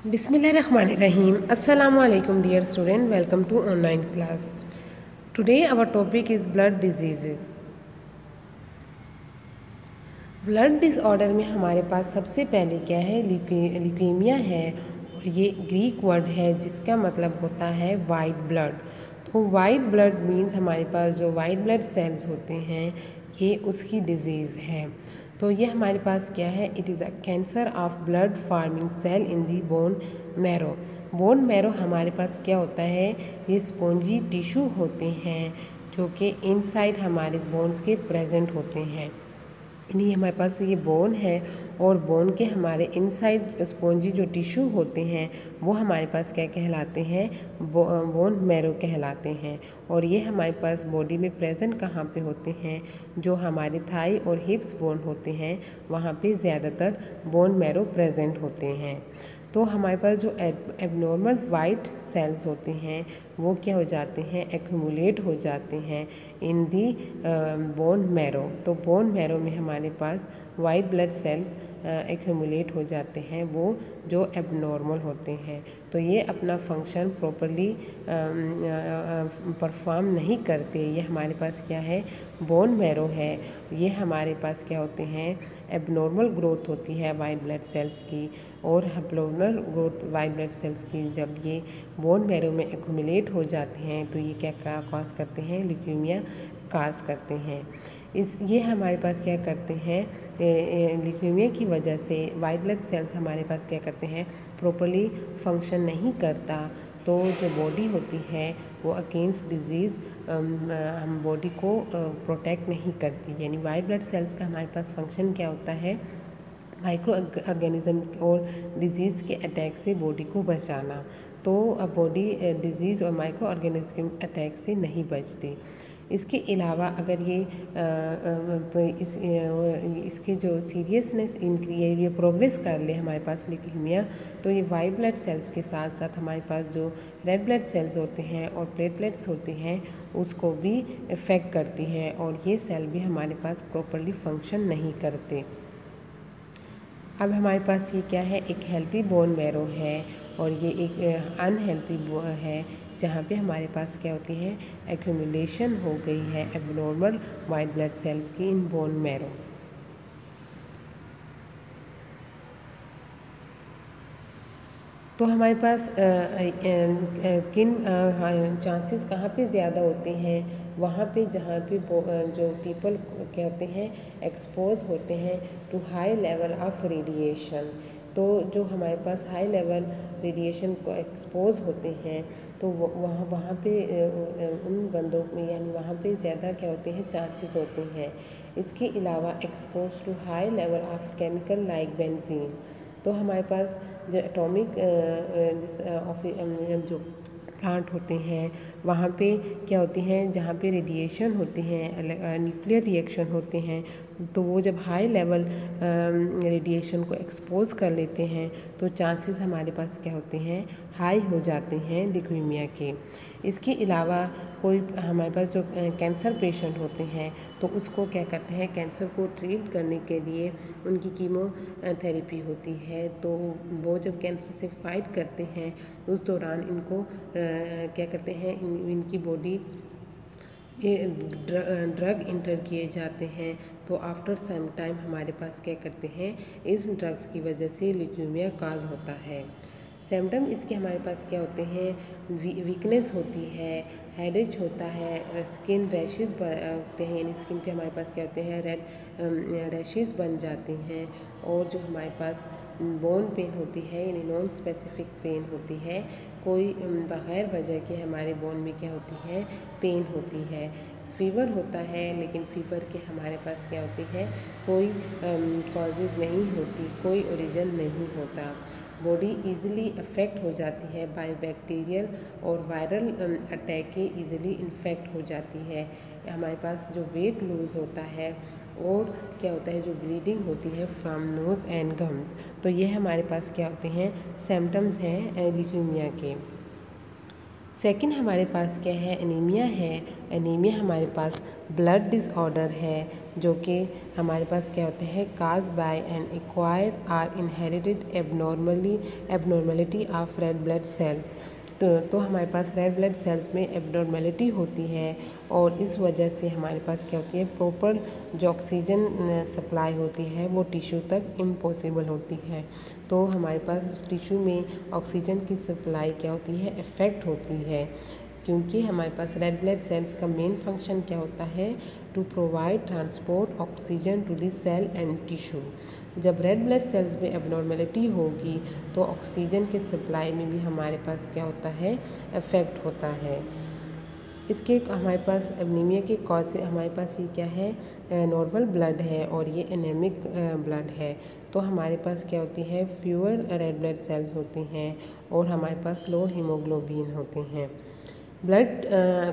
Bismillahirrahmanirrahim. Assalamu alaikum dear student. Welcome to online class. Today our topic is blood diseases. Blood disorder में हमारे पास सबसे पहले क्या है, ल्यूकेमिया है और ये ग्रीक वर्ड है जिसका मतलब होता है वाइट ब्लड। तो वाइट ब्लड मीन्स हमारे पास जो वाइट ब्लड सेल्स होते हैं ये उसकी डिजीज़ है। तो ये हमारे पास क्या है, it is a cancer of blood farming cell in the bone marrow. Bone marrow हमारे पास क्या होता है, ये स्पॉन्जी टिश्यू होते हैं जो कि इनसाइड हमारे बोन्स के प्रेजेंट होते हैं। यानी हमारे पास ये बोन है और बोन के हमारे इनसाइड स्पॉन्जी जो टिश्यू होते हैं वो हमारे पास क्या कहलाते हैं, बोन मैरो कहलाते हैं। और ये हमारे पास बॉडी में प्रेजेंट कहाँ पे होते हैं, जो हमारे थाई और हिप्स बोन होते हैं वहाँ पे ज़्यादातर बोन मैरो प्रेजेंट होते हैं। तो हमारे पास जो एबनॉर्मल वाइट सेल्स होते हैं वो क्या हो जाते हैं, एक्यूमुलेट हो जाते हैं इन दी बोन मैरो। तो बोन मैरो में हमारे पास वाइट ब्लड सेल्स एक्यूमुलेट हो जाते हैं वो जो एबनॉर्मल होते हैं। तो ये अपना फंक्शन प्रॉपरली परफॉर्म नहीं करते। ये हमारे पास क्या है, बोन मैरो है। ये हमारे पास क्या होते हैं, एबनॉर्मल ग्रोथ होती है वाइट ब्लड सेल्स की और abnormal growth white blood cells की जब ये बोन मैरो में एक्यूमुलेट हो जाते हैं तो ये क्या कॉज करते हैं, ल्यूकेमिया काज करते हैं। ये हमारे पास क्या करते हैं, ल्यूकेमिया की वजह से वाइट ब्लड सेल्स हमारे पास क्या करते हैं, प्रॉपरली फंक्शन नहीं करता। तो जो बॉडी होती है वो अगेंस्ट डिजीज़ हम बॉडी को प्रोटेक्ट नहीं करती। यानी वाइट ब्लड सेल्स का हमारे पास फंक्शन क्या होता है, माइक्रो ऑर्गेनिज्म और डिजीज़ के अटैक से बॉडी को बचाना। तो बॉडी डिजीज़ और माइक्रो ऑर्गेनिज्म अटैक से नहीं बचती। इसके अलावा अगर इसके जो सीरियसनेस ये प्रोग्रेस कर ले हमारे पास ल्यूकेमिया, तो ये वाइट ब्लड सेल्स के साथ साथ हमारे पास जो रेड ब्लड सेल्स होते हैं और प्लेटलेट्स होते हैं उसको भी इफ़ेक्ट करती है और ये सेल भी हमारे पास प्रॉपरली फंक्शन नहीं करते। अब हमारे पास ये क्या है, एक हेल्थी बोन मैरो है और ये एक अनहेल्थी है जहाँ पे हमारे पास क्या होती है, एक्यूमुलेशन हो गई है एबनॉर्मल वाइट ब्लड सेल्स की इन बोन मैरो। तो हमारे पास किन चांसेस कहाँ पे ज़्यादा होते हैं, वहाँ पे जहाँ पे जो पीपल क्या होते हैं, एक्सपोज होते हैं to high level of radiation. तो जो हमारे पास हाई लेवल रेडिएशन को एक्सपोज होते हैं तो वहाँ पे उन बंदों में यानी वहाँ पे ज़्यादा क्या होते हैं, चांसेस होते हैं। इसके अलावा expose to high level of chemical like benzene. तो हमारे पास जो एटॉमिक जो प्लांट होते हैं वहाँ पे क्या होती हैं, जहाँ पे रेडिएशन होते हैं, न्यूक्लियर रिएक्शन होते हैं, तो वो जब हाई लेवल रेडिएशन को एक्सपोज कर लेते हैं तो चांसेस हमारे पास क्या होते हैं, हाई हो जाते हैं ल्यूकेमिया के। इसके अलावा कोई हमारे पास जो कैंसर पेशेंट होते हैं तो उसको क्या करते हैं, कैंसर को ट्रीट करने के लिए उनकी कीमोथेरेपी होती है। तो वो जब कैंसर से फाइट करते हैं उस दौरान इनको क्या करते हैं, इनकी बॉडी ड्रग इंटर किए जाते हैं। तो आफ्टर सम टाइम हमारे पास क्या करते हैं, इस ड्रग्स की वजह से ल्यूकेमिया काज होता है। सिम्टम इसके हमारे पास क्या होते हैं, वीकनेस होती है, हेडेज होता है, स्किन रैशेस होते हैं, यानी स्किन पे हमारे पास क्या होते हैं, रेड रैशेस बन जाते हैं। और जो हमारे पास बोन पेन होती है यानी नॉन स्पेसिफिक पेन होती है, कोई बग़ैर वजह के हमारे बोन में क्या होती है, पेन होती है। फ़ीवर होता है लेकिन फ़ीवर के हमारे पास क्या होती है, कोई कॉजेज़ नहीं होती, कोई ओरिजिन नहीं होता। बॉडी इजीली अफेक्ट हो जाती है बाय बैक्टीरियल और वायरल अटैक के इजीली इन्फेक्ट हो जाती है। हमारे पास जो वेट लूज़ होता है और क्या होता है, जो ब्लीडिंग होती है फ्रॉम नोज़ एंड गम्स। तो ये हमारे पास क्या होते हैं, सिम्टम्स हैं ल्यूकेमिया के। सेकंड हमारे पास क्या है, एनीमिया है। एनीमिया हमारे पास ब्लड डिसऑर्डर है जो कि हमारे पास क्या होते हैं, cause by an acquired or inherited abnormality of red blood cells. तो हमारे पास रेड ब्लड सेल्स में एबनॉर्मलिटी होती है और इस वजह से हमारे पास क्या होती है, प्रॉपर जो ऑक्सीजन सप्लाई होती है वो टिश्यू तक इम्पॉसिबल होती है। तो हमारे पास टिश्यू में ऑक्सीजन की सप्लाई क्या होती है, इफ़ेक्ट होती है, क्योंकि हमारे पास रेड ब्लड सेल्स का मेन फंक्शन क्या होता है, to provide transport oxygen to the cell and tissue. जब रेड ब्लड सेल्स में एबनॉर्मलिटी होगी तो ऑक्सीजन के सप्लाई में भी हमारे पास क्या होता है, इफ़ेक्ट होता है। इसके हमारे पास एनीमिया के कॉज से हमारे पास ये क्या है, नॉर्मल ब्लड है और ये एनेमिक ब्लड है। तो हमारे पास क्या होती है, फ्यूअर रेड ब्लड सेल्स होती हैं और हमारे पास लो हीमोग्लोबिन होते हैं। ब्लड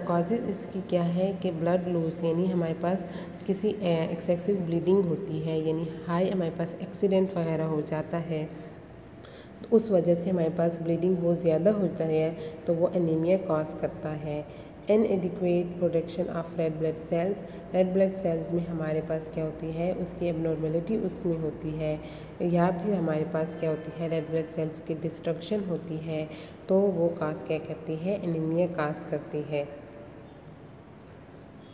कॉजेज़ इसकी क्या है कि ब्लड लॉस, यानी हमारे पास किसी एक्सेसिव ब्लीडिंग होती है, यानी हाई हमारे पास एक्सीडेंट वगैरह हो जाता है तो उस वजह से हमारे पास ब्लीडिंग बहुत ज़्यादा होता है तो वो एनीमिया कॉज करता है। इनएडिक्वेट production of red blood cells में हमारे पास क्या होती है, उसकी एबनॉर्मलिटी उसमें होती है, या फिर हमारे पास क्या होती है, रेड ब्लड सेल्स की डिस्ट्रक्शन होती है तो वो काज क्या करती है, एनीमिया काज करती है।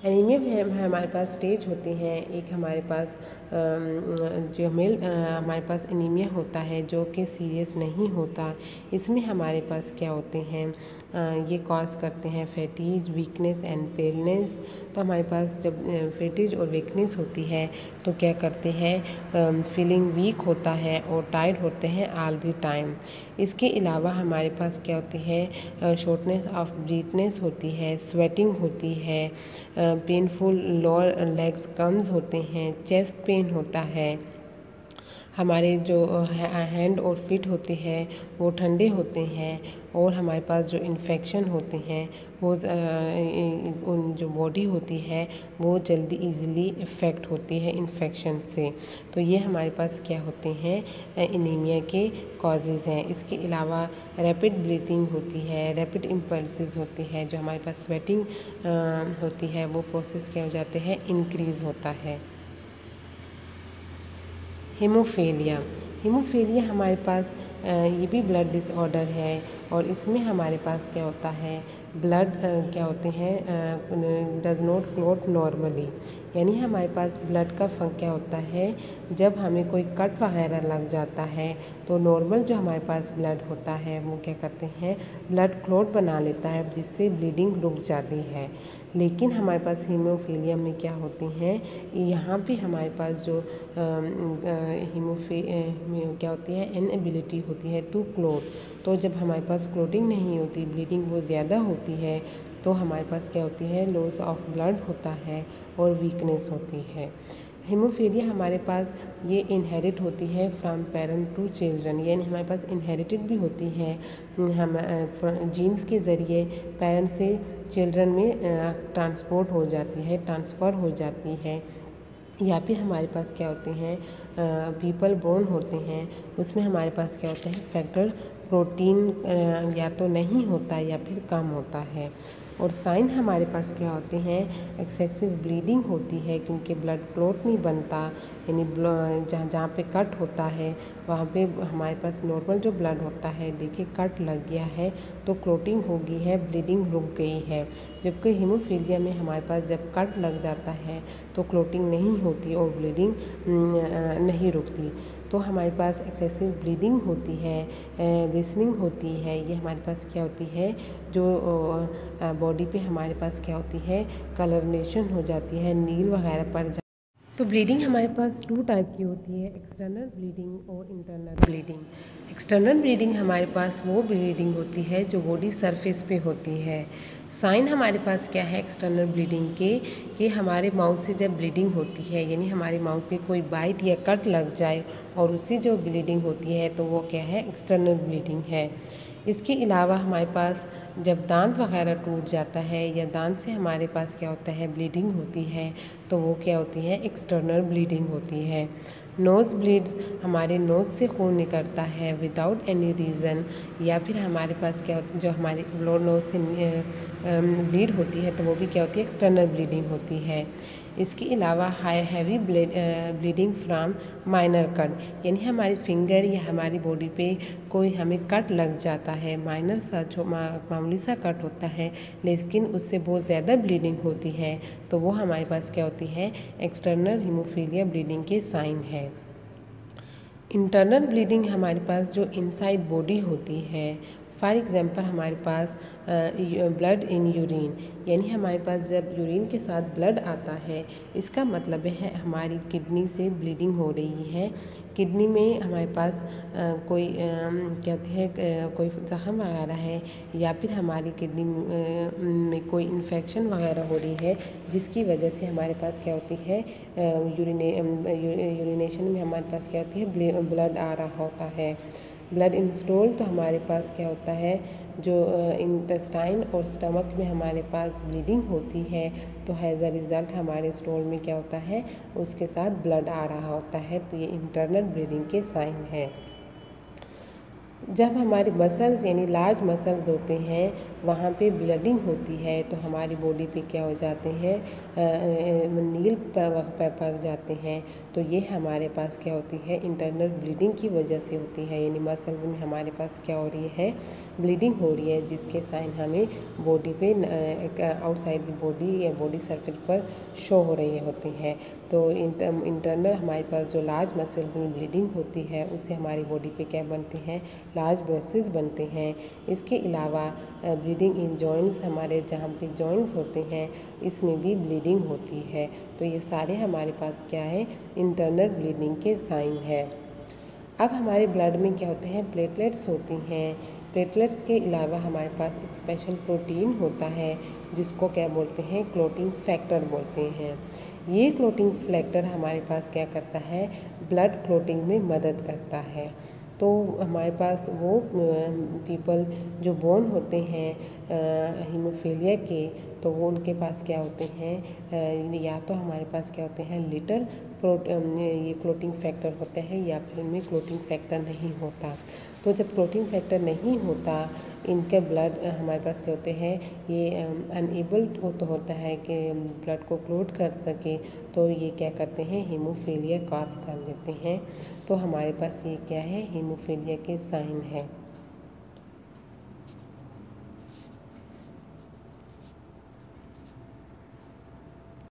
एनीमिया में हमारे पास स्टेज होते हैं। एक हमारे पास हमारे पास एनीमिया होता है जो कि सीरियस नहीं होता। इसमें हमारे पास क्या होते हैं, ये कॉज करते हैं फैटीज, वीकनेस एंड पेलनेस। तो हमारे पास जब फैटीज और वीकनेस होती है तो क्या करते हैं, फीलिंग वीक होता है और टायर्ड होते हैं ऑल द टाइम। इसके अलावा हमारे पास क्या होती है, शॉर्टनेस ऑफ ब्रीथनेस होती है, स्वेटिंग होती है, पेनफुल लोअर लेग्स क्रम्स होते हैं, चेस्ट पेन होता है, हमारे जो हैंड और फीट होते हैं वो ठंडे होते हैं और हमारे पास जो इन्फेक्शन होते हैं वो जो बॉडी होती है वो जल्दी इजीली इफ़ेक्ट होती है इन्फेक्शन से। तो ये हमारे पास क्या होते हैं, एनीमिया के कॉजेज़ हैं। इसके अलावा रैपिड ब्रीथिंग होती है, रैपिड इम्पल्सेस होती है, जो हमारे पास स्वेटिंग होती है वो प्रोसेस क्या हो जाते हैं, इंक्रीज़ होता है। हीमोफीलिया हमारे पास ये भी ब्लड डिसऑर्डर है और इसमें हमारे पास क्या होता है, ब्लड क्या होते हैं, डज नॉट क्लॉट नॉर्मली, यानी हमारे पास ब्लड का फंक क्या होता है, जब हमें कोई कट वगैरह लग जाता है तो नॉर्मल जो हमारे पास ब्लड होता है वो क्या करते हैं, ब्लड क्लॉट बना लेता है जिससे ब्लीडिंग रुक जाती है। लेकिन हमारे पास हीमोफीलिया में क्या होते हैं, यहाँ पे हमारे पास जो क्या होती है, इनएबिलिटी होती है टू क्लॉट। तो जब हमारे पास क्लॉटिंग नहीं होती, ब्लीडिंग बहुत ज़्यादा होती है तो हमारे पास क्या होती है, लॉस ऑफ ब्लड होता है और वीकनेस होती है। हीमोफीलिया हमारे पास ये इनहेरिट होती है फ्रॉम पेरेंट टू चिल्ड्रन, यानी हमारे पास इनहेरिटेड भी होती है, हम जीन्स के ज़रिए पेरेंट्स से चिल्ड्रन में ट्रांसफ़र हो जाती है। या फिर हमारे पास क्या होते हैं, पीपल बोर्न होते हैं, उसमें हमारे पास क्या होता है, फैक्टर प्रोटीन या तो नहीं होता या फिर कम होता है। और साइन हमारे पास क्या होते हैं, एक्सेसिव ब्लीडिंग होती है क्योंकि ब्लड क्लॉट नहीं बनता, यानी जहाँ पे कट होता है वहाँ पे हमारे पास नॉर्मल जो ब्लड होता है, देखिए कट लग गया है तो क्लॉटिंग हो गई है, ब्लीडिंग रुक गई है। जबकि हीमोफीलिया में हमारे पास जब कट लग जाता है तो क्लॉटिंग नहीं होती और ब्लीडिंग नहीं रुकती। तो हमारे पास एक्सेसिव ब्लीडिंग होती है, ब्लीडिंग होती है, ये हमारे पास क्या होती है, जो बॉडी पे हमारे पास क्या होती है, कलरनेशन हो जाती है, नील वगैरह पड़ जाती है। तो ब्लीडिंग हमारे पास 2 टाइप की होती है, एक्सटर्नल ब्लीडिंग और इंटरनल ब्लीडिंग। एक्सटर्नल ब्लीडिंग हमारे पास वो ब्लीडिंग होती है जो बॉडी सरफेस पे होती है। साइन हमारे पास क्या है एक्सटर्नल ब्लीडिंग के, कि हमारे माउथ से जब ब्लीडिंग होती है, यानी हमारे माउथ पे कोई बाइट या कट लग जाए और उससे जो ब्लीडिंग होती है तो वो क्या है, एक्सटर्नल ब्लीडिंग है। इसके अलावा हमारे पास जब दांत वगैरह टूट जाता है या दांत से हमारे पास क्या होता है, ब्लीडिंग होती है तो वो क्या होती है, एक्सटर्नल ब्लीडिंग होती है। नोज़ ब्लीड्स, हमारे नोज़ से खून निकलता है विदाउट एनी रीज़न, या फिर हमारे पास क्या जो हमारी नोज़ से ब्लीड होती है तो वो भी क्या होती है, एक्सटर्नल ब्लीडिंग होती है। इसके अलावा heavy bleeding from minor cut, यानी हमारी फिंगर या हमारी बॉडी पे कोई हमें कट लग जाता है, माइनर सा मामूली सा कट होता है, लेकिन उससे बहुत ज़्यादा ब्लीडिंग होती है, तो वो हमारे पास क्या होती है, एक्सटर्नल हीमोफीलिया ब्लीडिंग के साइन है। इंटरनल ब्लीडिंग हमारे पास जो इनसाइड बॉडी होती है, फॉर एग्ज़ाम्पल हमारे पास ब्लड इन यूरिन, यानी हमारे पास जब यूरिन के साथ ब्लड आता है, इसका मतलब है हमारी किडनी से ब्लीडिंग हो रही है, किडनी में हमारे पास कोई कहते हैं कोई जख्म वगैरह है, या फिर हमारी किडनी में कोई इन्फेक्शन वगैरह हो रही है, जिसकी वजह से हमारे पास क्या होती है, यूरिनेशन में हमारे पास क्या होती है, ब्लड आ रहा होता है। ब्लड इन स्टूल, तो हमारे पास क्या होता है, जो इंटेस्टाइन और स्टमक में हमारे पास ब्लीडिंग होती है, तो एज अ रिज़ल्ट हमारे स्टूल में क्या होता है, उसके साथ ब्लड आ रहा होता है, तो ये इंटरनल ब्लीडिंग के साइन है। जब हमारे मसल्स यानी लार्ज मसल्स होते हैं, वहाँ पे ब्लीडिंग होती है, तो हमारी बॉडी पे क्या हो जाते हैं, नील पड़ जाते हैं, तो ये हमारे पास क्या होती है, इंटरनल ब्लीडिंग की वजह से होती है, यानी मसल्स में हमारे पास क्या हो रही है, ब्लीडिंग हो रही है, जिसके साइन हमें बॉडी पे आउटसाइड द बॉडी या बॉडी सरफेस पर शो हो रही होती हैं। तो इंटरनल हमारे पास जो लार्ज मसल्स में ब्लीडिंग होती है, उससे हमारी बॉडी पे क्या बनते हैं, लार्ज ब्रेसेस बनते हैं। इसके अलावा ब्लीडिंग इन जॉइंट्स, हमारे जहाँ पे जॉइंट्स होते हैं, इसमें भी ब्लीडिंग होती है, तो ये सारे हमारे पास क्या है, इंटरनल ब्लीडिंग के साइन है। अब हमारे ब्लड में क्या होते हैं, प्लेटलेट्स होती हैं। प्लेटलेट्स के अलावा हमारे पास एक स्पेशल प्रोटीन होता है, जिसको क्या बोलते हैं, क्लोटिंग फैक्टर बोलते हैं। ये क्लोटिंग फैक्टर हमारे पास क्या करता है, ब्लड क्लोटिंग में मदद करता है। तो हमारे पास वो पीपल जो बोर्न होते हैं हीमोफीलिया के, तो वो उनके पास क्या होते हैं, या तो हमारे पास क्या होते हैं, लिटिल ये क्लोटिंग फैक्टर होते हैं, या फिर उनमें क्लोटिंग फैक्टर नहीं होता। तो जब क्लोटिंग फैक्टर नहीं होता, इनके ब्लड हमारे पास क्या होते हैं, ये अनएबल तो होता है कि ब्लड को क्लोट कर सके, तो ये क्या करते हैं, हीमोफीलिया कॉज कर देते हैं। तो हमारे पास ये क्या है, हीमोफीलिया के साइन है।